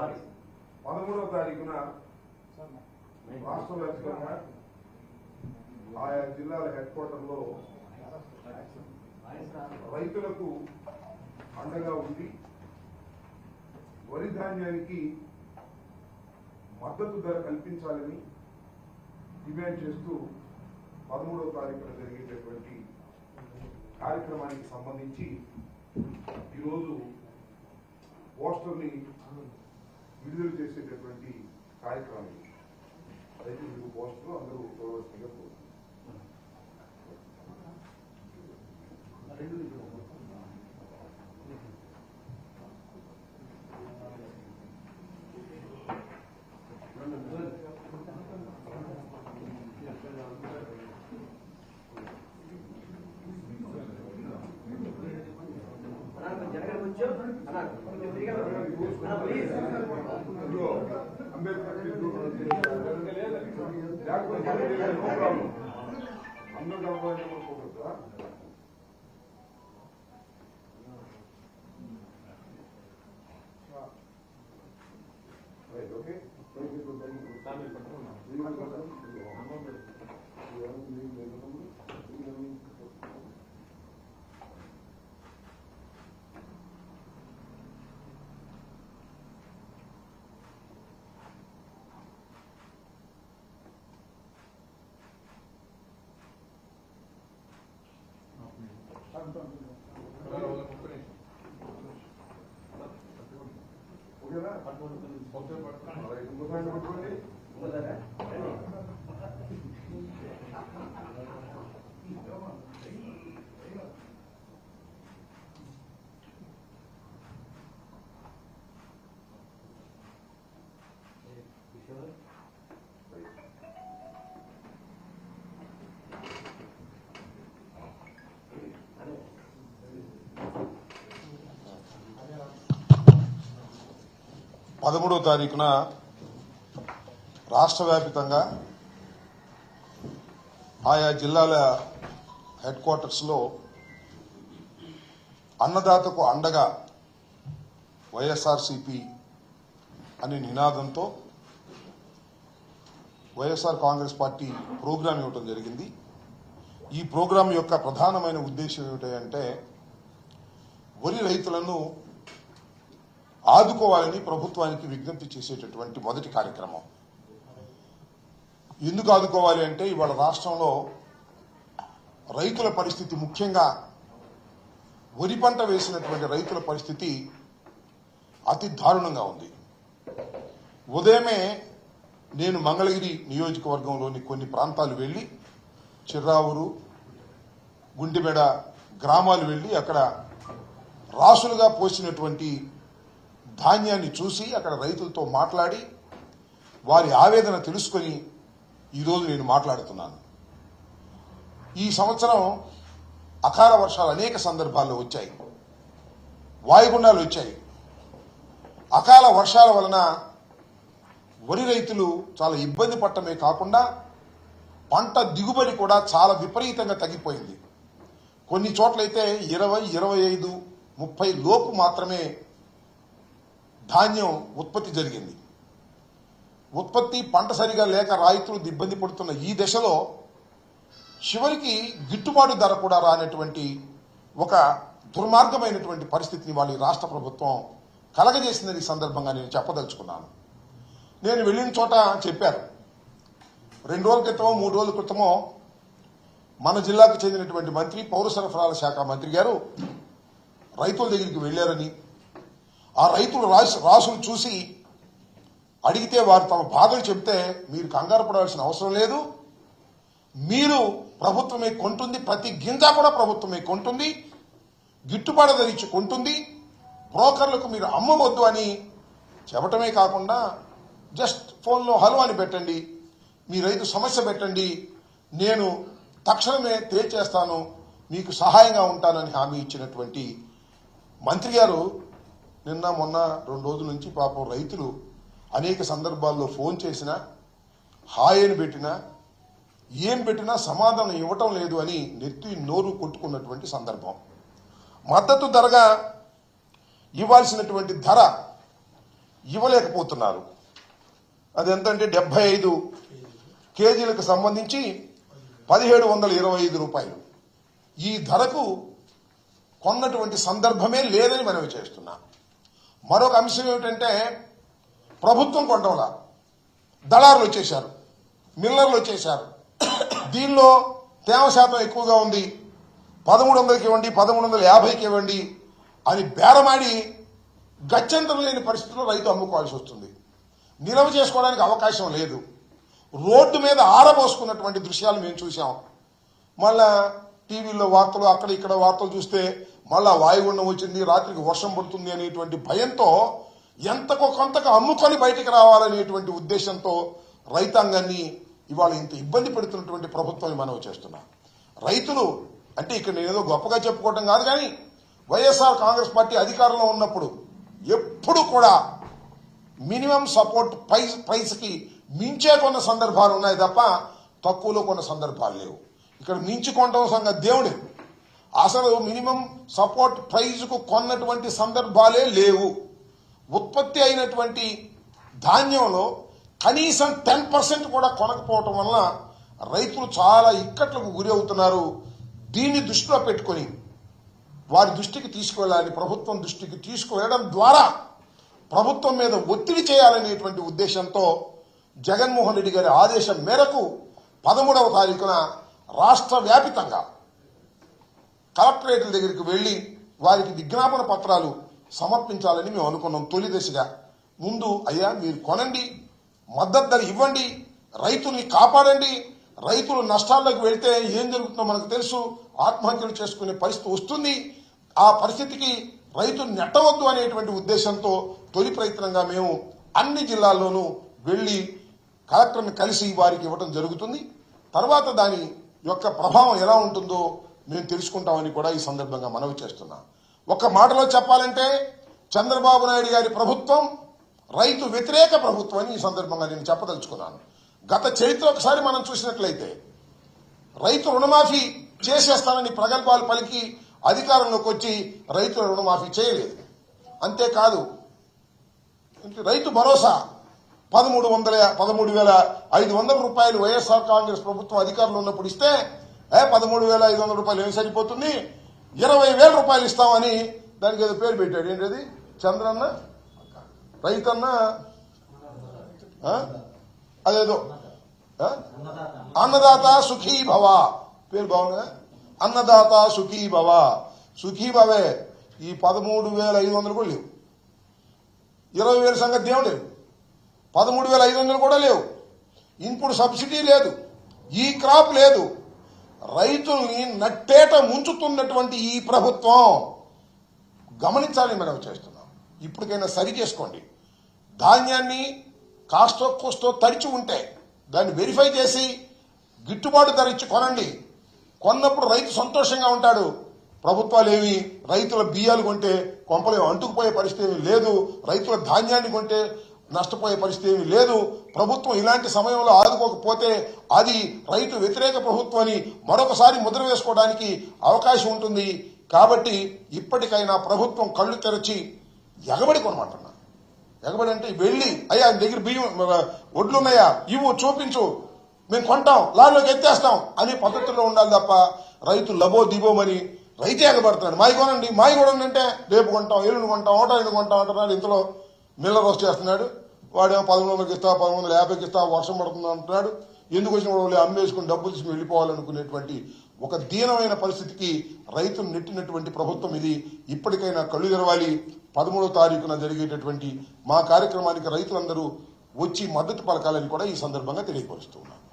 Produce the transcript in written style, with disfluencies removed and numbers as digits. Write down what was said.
13వ తారీఖున రాష్ట్ర వ్యాప్తంగా ఆయా జిల్లాల హెడ్ క్వార్టర్లో రైతులకు అండగా ఉండి వరి ధాన్యానికి మద్దతు ధర కల్పించాలని డిమాండ్ చేస్తూ 13వ తారీఖున జరిగేటటువంటి కార్యక్రమానికి సంబంధించి ఈరోజు పోస్టర్ని విడుదల చేసేటటువంటి కార్యక్రమం. అయితే మీకు పోస్టర్ అందరూ చూడవలసిందిగా కోరుతున్నాను. పదమూడవ తారీఖున రాష్ట్ర వ్యాప్తంగా ఆయా జిల్లాల హెడ్ క్వార్టర్స్లో అన్నదాతకు అండగా వైఎస్ఆర్సీపీ అనే నినాదంతో వైఎస్ఆర్ కాంగ్రెస్ పార్టీ ప్రోగ్రాం ఇవ్వడం జరిగింది. ఈ ప్రోగ్రాం యొక్క ప్రధానమైన ఉద్దేశం ఏమిటంటే వరి రైతులను ఆదుకోవాలని ప్రభుత్వానికి విజ్ఞప్తి చేసేటటువంటి మొదటి కార్యక్రమం. ఎందుకు ఆదుకోవాలి అంటే ఇవాళ రాష్ట్రంలో రైతుల పరిస్థితి, ముఖ్యంగా వరి పంట వేసినటువంటి రైతుల పరిస్థితి అతి దారుణంగా ఉంది. ఉదయమే నేను మంగళగిరి నియోజకవర్గంలోని కొన్ని ప్రాంతాలు వెళ్లి చిర్రావూరు, గుంటిమెడ గ్రామాలు వెళ్లి అక్కడ రాసులుగా పోసినటువంటి ధాన్యాన్ని చూసి అక్కడ రైతులతో మాట్లాడి వారి ఆవేదన తెలుసుకొని ఈరోజు నేను మాట్లాడుతున్నాను. ఈ సంవత్సరం అకాల వర్షాలు అనేక సందర్భాల్లో వచ్చాయి, వాయుగుండాలు వచ్చాయి. అకాల వర్షాల వలన వరి రైతులు చాలా ఇబ్బంది పడటమే కాకుండా పంట దిగుబడి కూడా చాలా విపరీతంగా తగ్గిపోయింది. కొన్ని చోట్లయితే 20, 25, 30 లోపు మాత్రమే ధాన్యం ఉత్పత్తి జరిగింది. ఉత్పత్తి పంట సరిగా లేక రైతులు ఇబ్బంది పడుతున్న ఈ దశలో చివరికి గిట్టుబాటు ధర కూడా రానటువంటి ఒక దుర్మార్గమైనటువంటి పరిస్థితిని వాళ్ళ రాష్ట్ర ప్రభుత్వం కలగజేసిందని సందర్భంగా నేను చెప్పదలుచుకున్నాను. నేను వెళ్ళిన చోట చెప్పారు, 2 రోజుల క్రితమో 3 రోజుల క్రితమో మన జిల్లాకు చెందినటువంటి మంత్రి, పౌర సరఫరాల శాఖ మంత్రి గారు రైతుల దగ్గరికి వెళ్లారని, ఆ రైతులు రాసులు చూసి అడిగితే వారు తమ బాధలు చెబితే మీరు కంగారు పడాల్సిన అవసరం లేదు, మీరు ప్రభుత్వమే కొంటుంది, ప్రతి గింజ కూడా ప్రభుత్వమే కొంటుంది, గిట్టుబాటు ధర ఇచ్చి కొంటుంది, బ్రోకర్లకు మీరు అమ్మవద్దు అని చెప్పటమే కాకుండా జస్ట్ ఫోన్లో హలో అని పెట్టండి, మీ రైతు సమస్య పెట్టండి, నేను తక్షణమే తేల్చేస్తాను, మీకు సహాయంగా ఉంటానని హామీ ఇచ్చినటువంటి మంత్రి గారు నిన్న మొన్న 2 రోజుల నుంచి పాపం రైతులు అనేక సందర్భాల్లో ఫోన్ చేసినా, హాయ్ అని పెట్టినా, ఏం పెట్టినా సమాధానం ఇవ్వటం లేదు అని నెత్తి నోరు కొట్టుకున్నటువంటి సందర్భం. మద్దతు ధరగా ఇవ్వాల్సినటువంటి ధర ఇవ్వలేకపోతున్నారు. అది ఎంతంటే 75 కేజీలకు సంబంధించి 1725 రూపాయలు. ఈ ధరకు కొన్నటువంటి సందర్భమే లేదని మనవి చేస్తున్నా. మరొక అంశం ఏమిటంటే ప్రభుత్వం కొనడంలా దళారులు వచ్చేశారు, మిల్లర్లు వచ్చేశారు. దీనిలో తేమ శాతం ఎక్కువగా ఉంది, 1300కి ఇవ్వండి, 1350కి ఇవ్వండి అని బేరమాడి గత్యంతరం లేని పరిస్థితుల్లో రైతు అమ్ముకోవాల్సి వస్తుంది. నిల్వ చేసుకోవడానికి అవకాశం లేదు. రోడ్డు మీద ఆరబోసుకున్నటువంటి దృశ్యాలు మేము చూసాం. మళ్ళా టీవీలో వార్తలు, అక్కడ ఇక్కడ వార్తలు చూస్తే మళ్ళా వాయుగుండం వచ్చింది, రాత్రికి వర్షం పడుతుంది అనేటువంటి భయంతో ఎంతకో కొంతకు అమ్ముకొని బయటికి రావాలనేటువంటి ఉద్దేశంతో రైతాంగాన్ని ఇవాళ ఇంత ఇబ్బంది పెడుతున్నటువంటి ప్రభుత్వాన్ని మనవి చేస్తున్నా. రైతులు అంటే ఇక్కడ నేనేదో గొప్పగా చెప్పుకోవటం కాదు, కానీ వైఎస్ఆర్ కాంగ్రెస్ పార్టీ అధికారంలో ఉన్నప్పుడు ఎప్పుడు కూడా మినిమం సపోర్ట్ ప్రైస్ కి మించే కొన్న సందర్భాలు ఉన్నాయి తప్ప తక్కువలో కొన్న సందర్భాలు లేవు. ఇక్కడ మించి కొనడం సంగతి దేవుడే. అసలు మినిమం సపోర్ట్ ప్రైజ్ కు కొన్నటువంటి సందర్భాలే లేవు. ఉత్పత్తి అయినటువంటి ధాన్యంలో కనీసం 10% కూడా కొనకపోవటం వలన రైతులు చాలా ఇక్కట్లకు గురి అవుతున్నారు. దీన్ని దృష్టిలో పెట్టుకుని వారి దృష్టికి తీసుకువెళ్ళాలి, ప్రభుత్వం దృష్టికి తీసుకువెళ్ళడం ద్వారా ప్రభుత్వం మీద ఒత్తిడి చేయాలనేటువంటి ఉద్దేశంతో జగన్మోహన్ రెడ్డి గారి ఆదేశం మేరకు 13వ తారీఖున రాష్ట్ర వ్యాపితంగా కలెక్టరేట్ల దగ్గరికి వెళ్లి వారికి విజ్ఞాపన పత్రాలు సమర్పించాలని మేము అనుకున్నాం. తొలి దశగా ముందు అయ్యా మీరు కొనండి, మద్దతు ధర ఇవ్వండి, రైతుల్ని కాపాడండి. రైతులు నష్టాల్లోకి వెళ్తే ఏం జరుగుతుందో మనకు తెలుసు, ఆత్మహత్యలు చేసుకునే పరిస్థితి వస్తుంది. ఆ పరిస్థితికి రైతులు నెట్టవద్దు అనేటువంటి ఉద్దేశంతో తొలి ప్రయత్నంగా మేము అన్ని జిల్లాల్లోనూ వెళ్లి కలెక్టర్ని కలిసి వారికి ఇవ్వడం జరుగుతుంది. తర్వాత దాని యొక్క ప్రభావం ఎలా ఉంటుందో మేము తెలుసుకుంటామని కూడా ఈ సందర్భంగా మనవి చేస్తున్నా. ఒక మాటలో చెప్పాలంటే చంద్రబాబు నాయుడు గారి ప్రభుత్వం రైతు వ్యతిరేక ప్రభుత్వం అని ఈ సందర్భంగా నేను చెప్పదలుచుకున్నాను. గత చరిత్ర ఒకసారి మనం చూసినట్లయితే రైతు రుణమాఫీ చేసేస్తానని ప్రగల్భాలు పలికి అధికారంలోకి వచ్చి రైతుల రుణమాఫీ చేయలేదు. అంతేకాదు రైతు భరోసా 13,500 రూపాయలు వైఎస్ఆర్ కాంగ్రెస్ ప్రభుత్వం అధికారంలో ఉన్నప్పుడు ఇస్తే 13,500 రూపాయలు ఏమి సరిపోతుంది, 20,000 రూపాయలు ఇస్తామని దానికి ఏదో పేరు పెట్టాడు. ఏంటది? చంద్రన్న రైతన్న అదేదో అన్నదాత సుఖీ భవ పేరు బాగుందా? అన్నదాత సుఖీ భవ. సుఖీ భవే. ఈ 13,500 కూడా లేవు. 20,000 సంగతి ఏం లేదు. 13,500 కూడా లేవు. ఇన్పుట్ సబ్సిడీ లేదు, ఈ క్రాప్ లేదు. రైతుల్ని నట్టేట ముంచుతున్నటువంటి ఈ ప్రభుత్వం గమనించాలని మనం చేస్తున్నాం. ఇప్పటికైనా సరి చేసుకోండి. ధాన్యాన్ని కాస్తో కోస్తో తడిచి ఉంటే దాన్ని వెరిఫై చేసి గిట్టుబాటు ధర ఇచ్చి కొనండి. కొన్నప్పుడు రైతు సంతోషంగా ఉంటాడు. ప్రభుత్వాలు ఏమి రైతుల బియ్యాలు కొంటే కొంపలు అంటుకుపోయే పరిస్థితి ఏమీ లేదు, రైతుల ధాన్యాన్ని కొంటే నష్టపోయే పరిస్థితి ఏమీ లేదు. ప్రభుత్వం ఇలాంటి సమయంలో ఆదుకోకపోతే అది రైతు వ్యతిరేక ప్రభుత్వం అని మరొకసారి ముద్ర వేసుకోవడానికి అవకాశం ఉంటుంది. కాబట్టి ఇప్పటికైనా ప్రభుత్వం కళ్ళు తెరచి ఎగబడి కొనమంటున్నా. ఎగబడి అంటే వెళ్లి అయ్యా దగ్గర బియ్యం ఒడ్లున్నాయా ఇవ్వు చూపించు, మేము కొంటాం, లారీలోకి ఎత్తేస్తాం అనే పద్ధతుల్లో ఉండాలి తప్ప రైతు లబో దిబోమని రైతే ఎగబడుతున్నాడు. మాయి కొనండి, మాయి కొనండి అంటే రేపు కొంటాం, ఎల్లుండి కొంటాం, ఓటాయిని కొంటాం అంటున్నాడు. ఇంతలో మిల్లర్ వస్తు చేస్తున్నాడు. వాడేమో 1100కి ఇస్తా, 1150కి ఇస్తా, వర్షం పడుతుంది అంటున్నాడు. ఎందుకు వచ్చిన వాళ్ళు అమ్మేసుకుని డబ్బులు తీసుకుని వెళ్ళిపోవాలనుకునేటువంటి ఒక దీనమైన పరిస్థితికి రైతులు నెట్టినటువంటి ప్రభుత్వం ఇది. ఇప్పటికైనా కళ్ళు తెరవాలి. 13వ తారీఖున జరిగేటటువంటి మా కార్యక్రమానికి రైతులందరూ వచ్చి మద్దతు పలకాలని కూడా ఈ సందర్భంగా తెలియపరుస్తూ ఉన్నారు.